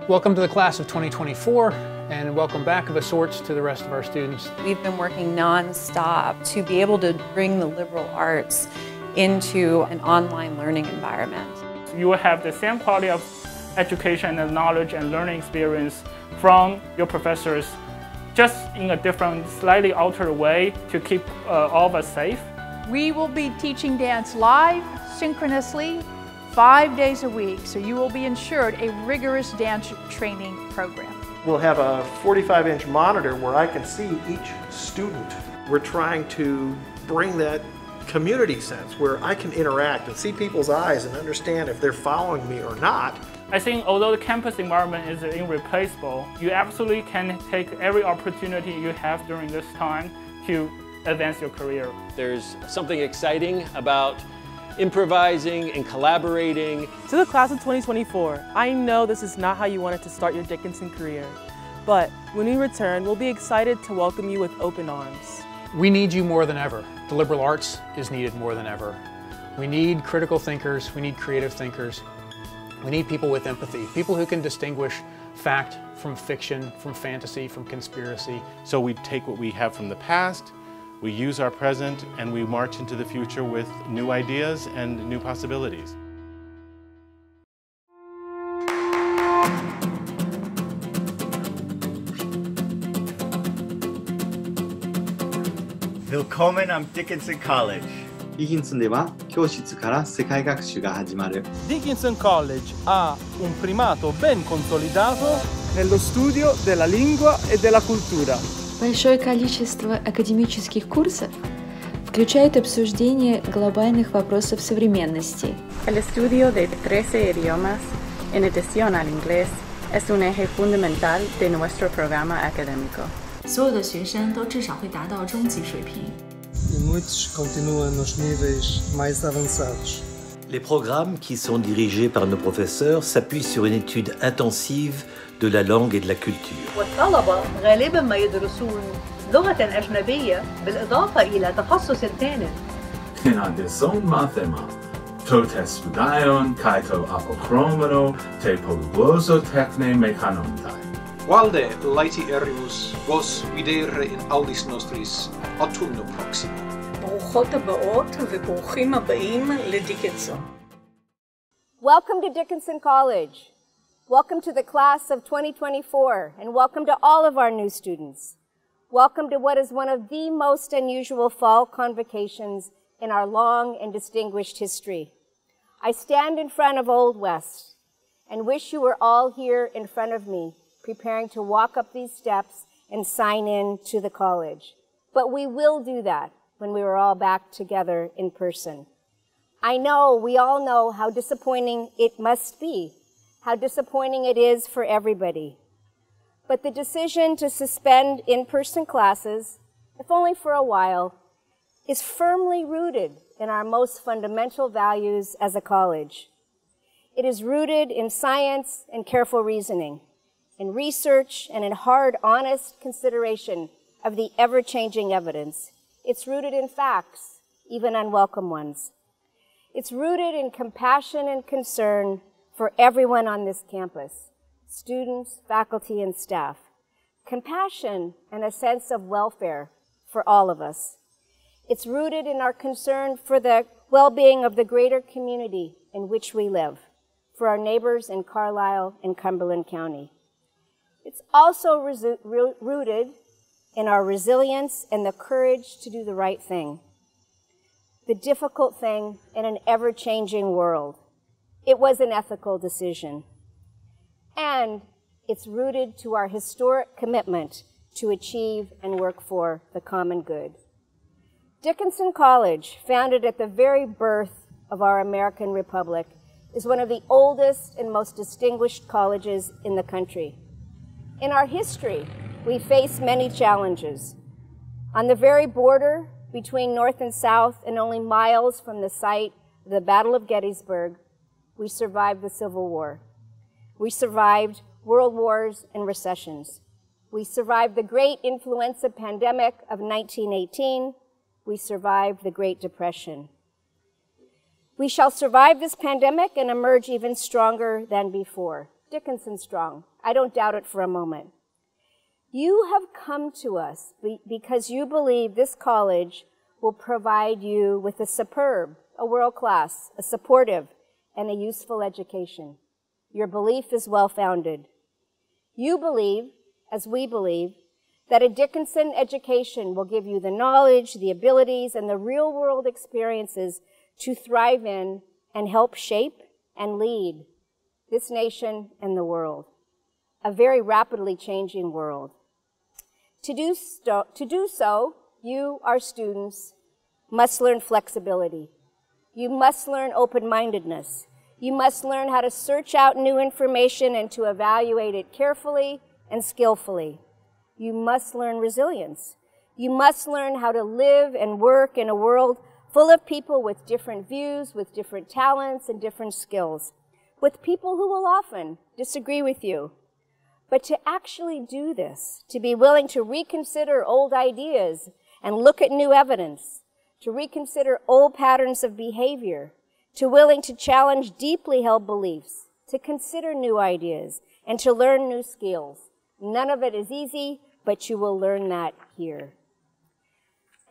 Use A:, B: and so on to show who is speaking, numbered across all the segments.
A: Welcome to the class of 2024, and welcome back of a sorts to the rest of our students.
B: We've been working non-stop to be able to bring the liberal arts into an online learning environment.
C: You will have the same quality of education and knowledge and learning experience from your professors, just in a different, slightly altered way to keep all of us safe.
D: We will be teaching dance live, synchronously, 5 days a week, so you will be ensured a rigorous dance training program.
E: We'll have a 45-inch monitor where I can see each student. We're trying to bring that community sense where I can interact and see people's eyes and understand if they're following me or not.
C: I think although the campus environment is irreplaceable, you absolutely can take every opportunity you have during this time to advance your career.
F: There's something exciting about improvising and collaborating.
G: To the class of 2024, I know this is not how you wanted to start your Dickinson career, but when we return, we'll be excited to welcome you with open arms.
A: We need you more than ever. The liberal arts is needed more than ever. We need critical thinkers, we need creative thinkers, we need people with empathy, people who can distinguish fact from fiction, from fantasy, from conspiracy.
H: So we take what we have from the past, we use our present, and we march into the future with new ideas and new possibilities.
I: Willkommen am Dickinson College.
J: Dickinson では教室から世界学習が始まる。
K: Dickinson College ha un primato ben consolidato nello studio della lingua e della cultura.
L: Большое количество академических курсов включает обсуждение глобальных вопросов современности.
M: El estudio de 13 idiomas, en adición al inglés, es un eje fundamental de nuestro programa académico.
N: 所有的学生都至少会达到中级水平。
O: E muitos continuam nos níveis mais avançados.
P: Les programmes qui sont dirigés par nos professeurs s'appuient sur une étude intensive de la langue et de la culture.
Q: والطلبة غالبا ما يدرسون لغة أجنبية بالإضافة إلى تخصص ثانٍ.
R: Hinandison mathema, totes studaion, kaito apochromeno, te polygloso techne mechanomtai.
S: Valde laiti erimus vos videre in audis nostris autumno proximo.
T: ברוכות הבאות וברוכים הבאים לדיקנסון.
B: Welcome to Dickinson College. Welcome to the class of 2024, and welcome to all of our new students. Welcome to what is one of the most unusual fall convocations in our long and distinguished history. I stand in front of Old West and wish you were all here in front of me, preparing to walk up these steps and sign in to the college. But we will do that when we are all back together in person. I know, we all know how disappointing it must be, how disappointing it is for everybody. But the decision to suspend in-person classes, if only for a while, is firmly rooted in our most fundamental values as a college. It is rooted in science and careful reasoning, in research and in hard, honest consideration of the ever-changing evidence. It's rooted in facts, even unwelcome ones. It's rooted in compassion and concern for everyone on this campus, students, faculty, and staff. Compassion and a sense of welfare for all of us. It's rooted in our concern for the well-being of the greater community in which we live, for our neighbors in Carlisle and Cumberland County. It's also rooted in our resilience and the courage to do the right thing, the difficult thing in an ever-changing world. It was an ethical decision. And it's rooted to our historic commitment to achieve and work for the common good. Dickinson College, founded at the very birth of our American Republic, is one of the oldest and most distinguished colleges in the country. In our history, we face many challenges. On the very border between North and South, and only miles from the site of the Battle of Gettysburg, we survived the Civil War. We survived world wars and recessions. We survived the great influenza pandemic of 1918. We survived the Great Depression. We shall survive this pandemic and emerge even stronger than before. Dickinson strong. I don't doubt it for a moment. You have come to us because you believe this college will provide you with a superb, a world-class, a supportive, and a useful education. Your belief is well-founded. You believe, as we believe, that a Dickinson education will give you the knowledge, the abilities, and the real-world experiences to thrive in and help shape and lead this nation and the world, a very rapidly changing world. To do so, you, our students, must learn flexibility. You must learn open-mindedness. You must learn how to search out new information and to evaluate it carefully and skillfully. You must learn resilience. You must learn how to live and work in a world full of people with different views, with different talents and different skills, with people who will often disagree with you. But to actually do this, to be willing to reconsider old ideas and look at new evidence, to reconsider old patterns of behavior, to willing to challenge deeply held beliefs, to consider new ideas, and to learn new skills. None of it is easy, but you will learn that here.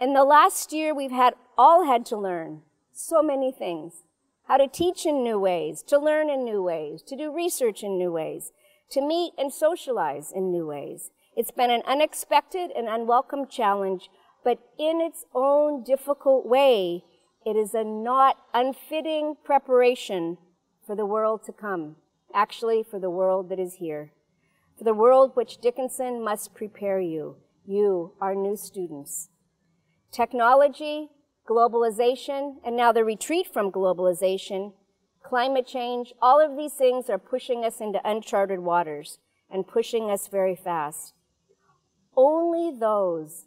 B: In the last year, we've all had to learn so many things. How to teach in new ways, to learn in new ways, to do research in new ways, to meet and socialize in new ways. It's been an unexpected and unwelcome challenge, but in its own difficult way, it is a not unfitting preparation for the world to come, actually for the world that is here, for the world which Dickinson must prepare you, our new students. Technology, globalization, and now the retreat from globalization, climate change, all of these things are pushing us into uncharted waters and pushing us very fast. Only those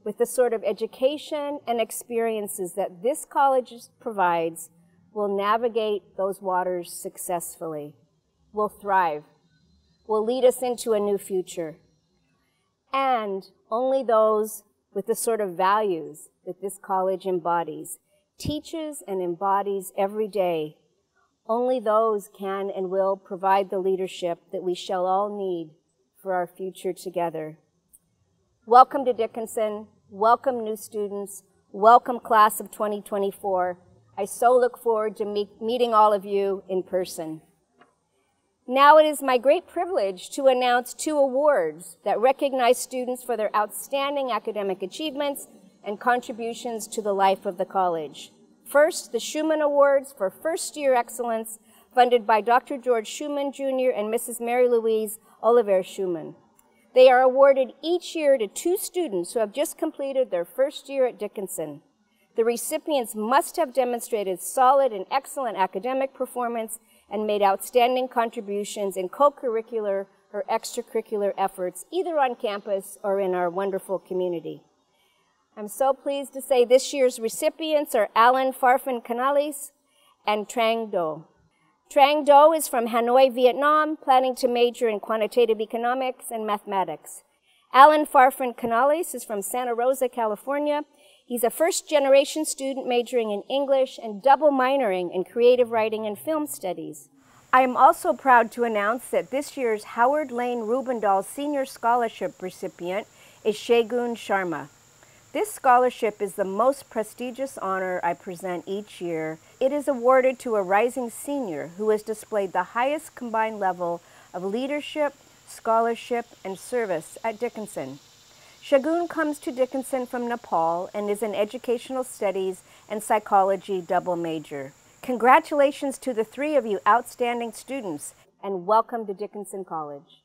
B: with the sort of education and experiences that this college provides will navigate those waters successfully, will thrive, will lead us into a new future. And only those with the sort of values that this college embodies, teaches and embodies every day, only those can and will provide the leadership that we shall all need for our future together. Welcome to Dickinson. Welcome new students. Welcome class of 2024. I so look forward to meeting all of you in person. Now it is my great privilege to announce 2 awards that recognize students for their outstanding academic achievements and contributions to the life of the college. First, the Schumann Awards for First-Year Excellence, funded by Dr. George Schumann, Jr. and Mrs. Mary Louise Oliver Schumann. They are awarded each year to 2 students who have just completed their first year at Dickinson. The recipients must have demonstrated solid and excellent academic performance and made outstanding contributions in co-curricular or extracurricular efforts, either on campus or in our wonderful community. I'm so pleased to say this year's recipients are Alan Farfan Canales and Trang Do. Trang Do is from Hanoi, Vietnam, planning to major in quantitative economics and mathematics. Alan Farfan Canales is from Santa Rosa, California. He's a first-generation student majoring in English and double minoring in creative writing and film studies. I am also proud to announce that this year's Howard Lane Rubendahl Senior Scholarship recipient is Shagun Sharma. This scholarship is the most prestigious honor I present each year. It is awarded to a rising senior who has displayed the highest combined level of leadership, scholarship, and service at Dickinson. Shagun comes to Dickinson from Nepal and is an educational studies and psychology double major. Congratulations to the 3 of you outstanding students, and welcome to Dickinson College.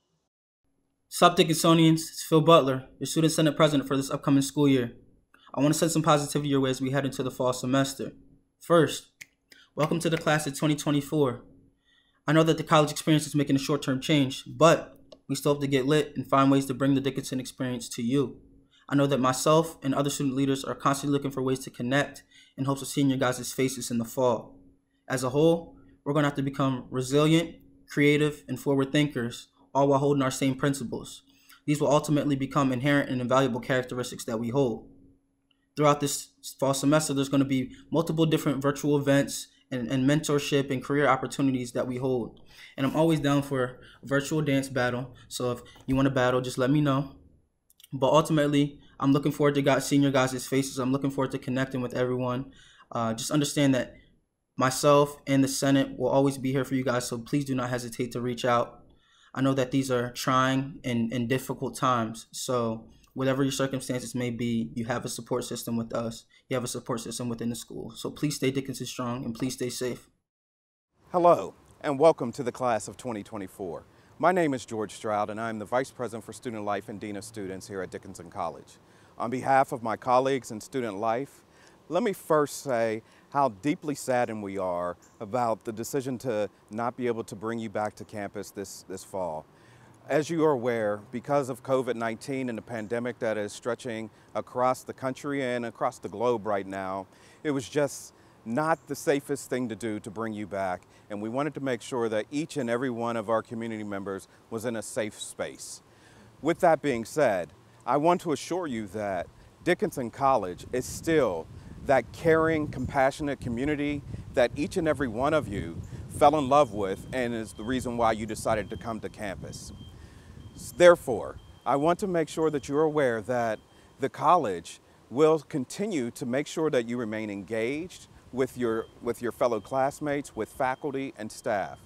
U: Sup Dickinsonians, it's Phil Butler, your Student Senate President for this upcoming school year. I want to send some positivity your way as we head into the fall semester. First, welcome to the class of 2024. I know that the college experience is making a short-term change, but we still have to get lit and find ways to bring the Dickinson experience to you. I know that myself and other student leaders are constantly looking for ways to connect in hopes of seeing your guys' faces in the fall. As a whole, we're going to have to become resilient, creative, and forward thinkers, all while holding our same principles. These will ultimately become inherent and invaluable characteristics that we hold. Throughout this fall semester, there's going to be multiple different virtual events and mentorship and career opportunities that we hold. And I'm always down for a virtual dance battle. So if you want to battle, just let me know. But ultimately, I'm looking forward to seeing your guys' faces. I'm looking forward to connecting with everyone. Just understand that myself and the Senate will always be here for you guys, so please do not hesitate to reach out. I know that these are trying and difficult times, so whatever your circumstances may be, you have a support system with us. You have a support system within the school. So please stay Dickinson strong and please stay safe.
D: Hello, and welcome to the class of 2024. My name is George Stroud, and I'm the Vice President for Student Life and Dean of Students here at Dickinson College. On behalf of my colleagues in Student Life, let me first say how deeply saddened we are about the decision to not be able to bring you back to campus this fall. As you are aware, because of COVID-19 and the pandemic that is stretching across the country and across the globe right now, it was just not the safest thing to do to bring you back, and we wanted to make sure that each and every one of our community members was in a safe space. With that being said, I want to assure you that Dickinson College is still that caring, compassionate community that each and every one of you fell in love with and is the reason why you decided to come to campus. Therefore, I want to make sure that you're aware that the college will continue to make sure that you remain engaged with your fellow classmates, with faculty and staff.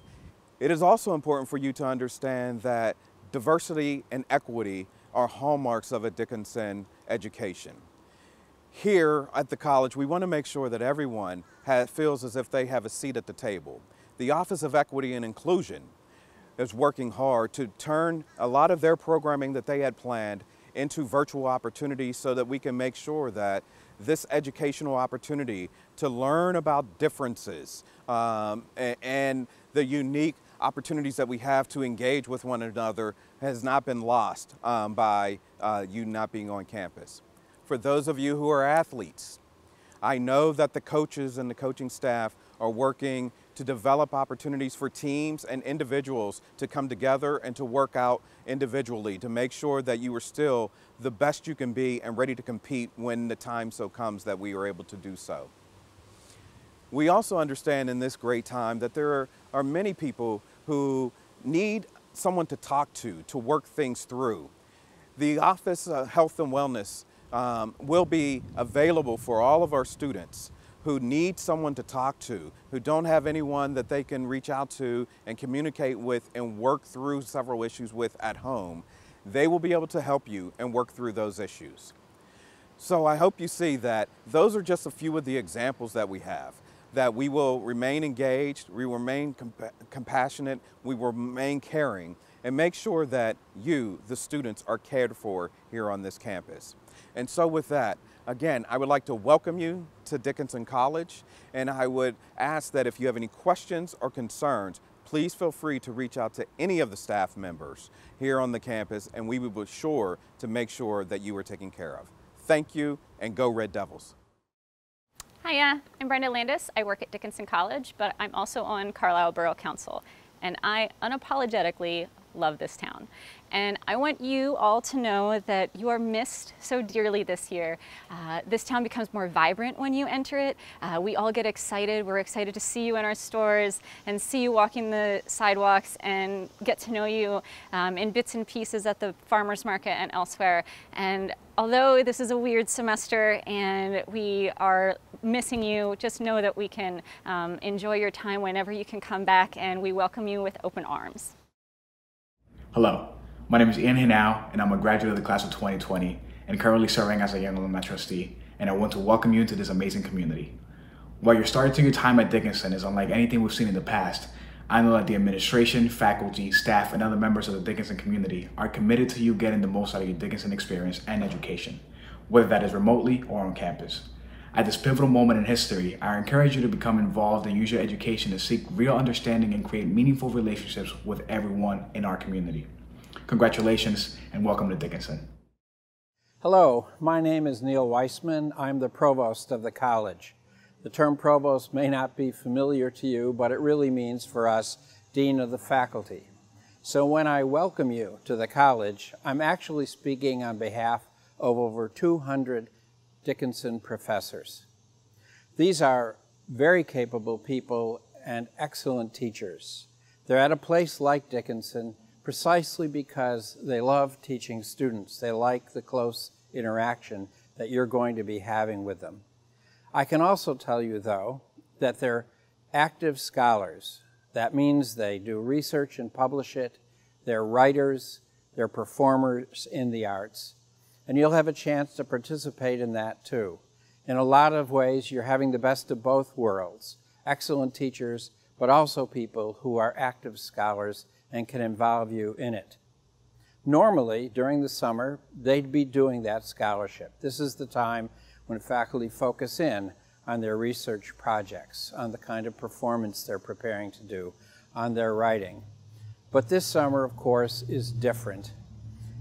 D: It is also important for you to understand that diversity and equity are hallmarks of a Dickinson education. Here at the college, we want to make sure that everyone feels as if they have a seat at the table. The Office of Equity and Inclusion is working hard to turn a lot of their programming that they had planned into virtual opportunities so that we can make sure that this educational opportunity to learn about differences and the unique opportunities that we have to engage with one another has not been lost by you not being on campus. For those of you who are athletes, I know that the coaches and the coaching staff are working to develop opportunities for teams and individuals to come together and to work out individually to make sure that you are still the best you can be and ready to compete when the time so comes that we are able to do so. We also understand in this great time that there are many people who need someone to talk to work things through. The Office of Health and Wellness will be available for all of our students who need someone to talk to, who don't have anyone that they can reach out to and communicate with and work through several issues with at home. They will be able to help you and work through those issues. So I hope you see that those are just a few of the examples that we have, that we will remain engaged, we will remain compassionate, we will remain caring, and make sure that you, the students, are cared for here on this campus. And so with that, again, I would like to welcome you to Dickinson College, and I would ask that if you have any questions or concerns, please feel free to reach out to any of the staff members here on the campus, and we will be sure to make sure that you are taken care of. Thank you, and go Red Devils.
V: Hiya, I'm Brenda Landis. I work at Dickinson College, but I'm also on Carlisle Borough Council, and I unapologetically love this town. And I want you all to know that you are missed so dearly this year. This town becomes more vibrant when you enter it. We all get excited. We're excited to see you in our stores and see you walking the sidewalks and get to know you in bits and pieces at the farmers market and elsewhere. And although this is a weird semester and we are missing you, just know that we can enjoy your time whenever you can come back, and we welcome you with open arms.
W: Hello, my name is Ian Hinau, and I'm a graduate of the class of 2020 and currently serving as a Young Alumni Trustee, and I want to welcome you into this amazing community. While you're starting your time at Dickinson is unlike anything we've seen in the past, I know that the administration, faculty, staff, and other members of the Dickinson community are committed to you getting the most out of your Dickinson experience and education, whether that is remotely or on campus. At this pivotal moment in history, I encourage you to become involved and use your education to seek real understanding and create meaningful relationships with everyone in our community. Congratulations and welcome to Dickinson.
X: Hello, my name is Neil Weissman. I'm the provost of the college. The term provost may not be familiar to you, but it really means for us, dean of the faculty. So when I welcome you to the college, I'm actually speaking on behalf of over 200 Dickinson professors. These are very capable people and excellent teachers. They're at a place like Dickinson precisely because they love teaching students. They like the close interaction that you're going to be having with them. I can also tell you, though, that they're active scholars. That means they do research and publish it. They're writers. They're performers in the arts. And you'll have a chance to participate in that, too. In a lot of ways, you're having the best of both worlds. Excellent teachers, but also people who are active scholars and can involve you in it. Normally, during the summer, they'd be doing that scholarship. This is the time when faculty focus in on their research projects, on the kind of performance they're preparing to do, on their writing. But this summer, of course, is different.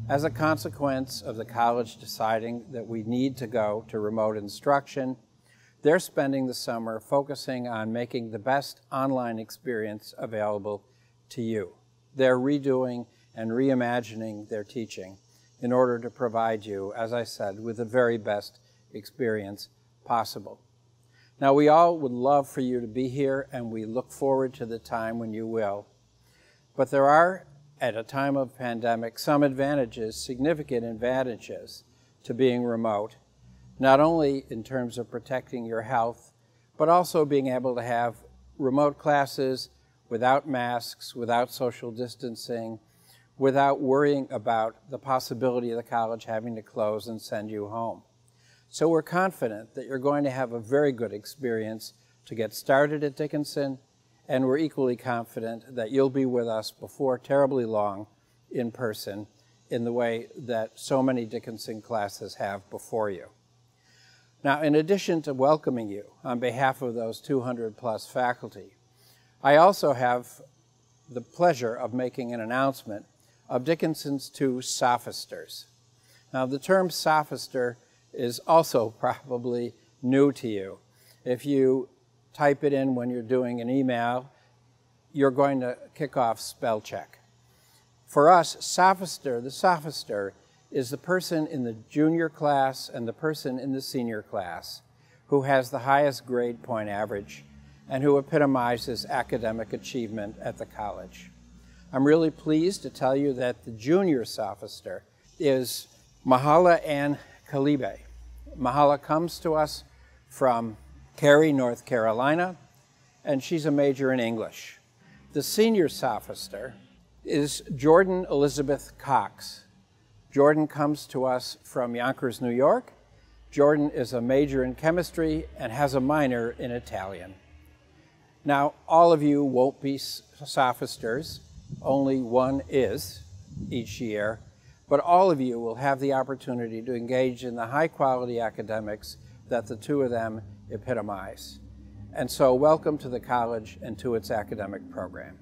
X: As a consequence of the college deciding that we need to go to remote instruction, they're spending the summer focusing on making the best online experience available to you. They're redoing and reimagining their teaching in order to provide you, as I said, with the very best experience possible. Now, we all would love for you to be here, and we look forward to the time when you will. But there are, at a time of pandemic, some advantages, significant advantages to being remote, not only in terms of protecting your health, but also being able to have remote classes without masks, without social distancing, without worrying about the possibility of the college having to close and send you home. So we're confident that you're going to have a very good experience to get started at Dickinson, and we're equally confident that you'll be with us before terribly long in person in the way that so many Dickinson classes have before you. Now, in addition to welcoming you on behalf of those 200+ faculty, I also have the pleasure of making an announcement of Dickinson's 2 sophisters. Now, the term sophister is also probably new to you. If you type it in when you're doing an email, you're going to kick off spell check. For us, sophister, the sophister, is the person in the junior class and the person in the senior class who has the highest grade point average and who epitomizes academic achievement at the college. I'm really pleased to tell you that the junior sophister is Mahala Ann Kalibe. Mahala comes to us from Cary, North Carolina, and she's a major in English. The senior sophister is Jordan Elizabeth Cox. Jordan comes to us from Yonkers, New York. Jordan is a major in chemistry and has a minor in Italian. Now, all of you won't be sophisters. Only one is each year. But all of you will have the opportunity to engage in the high-quality academics that the 2 of them epitomize. And so welcome to the college and to its academic program.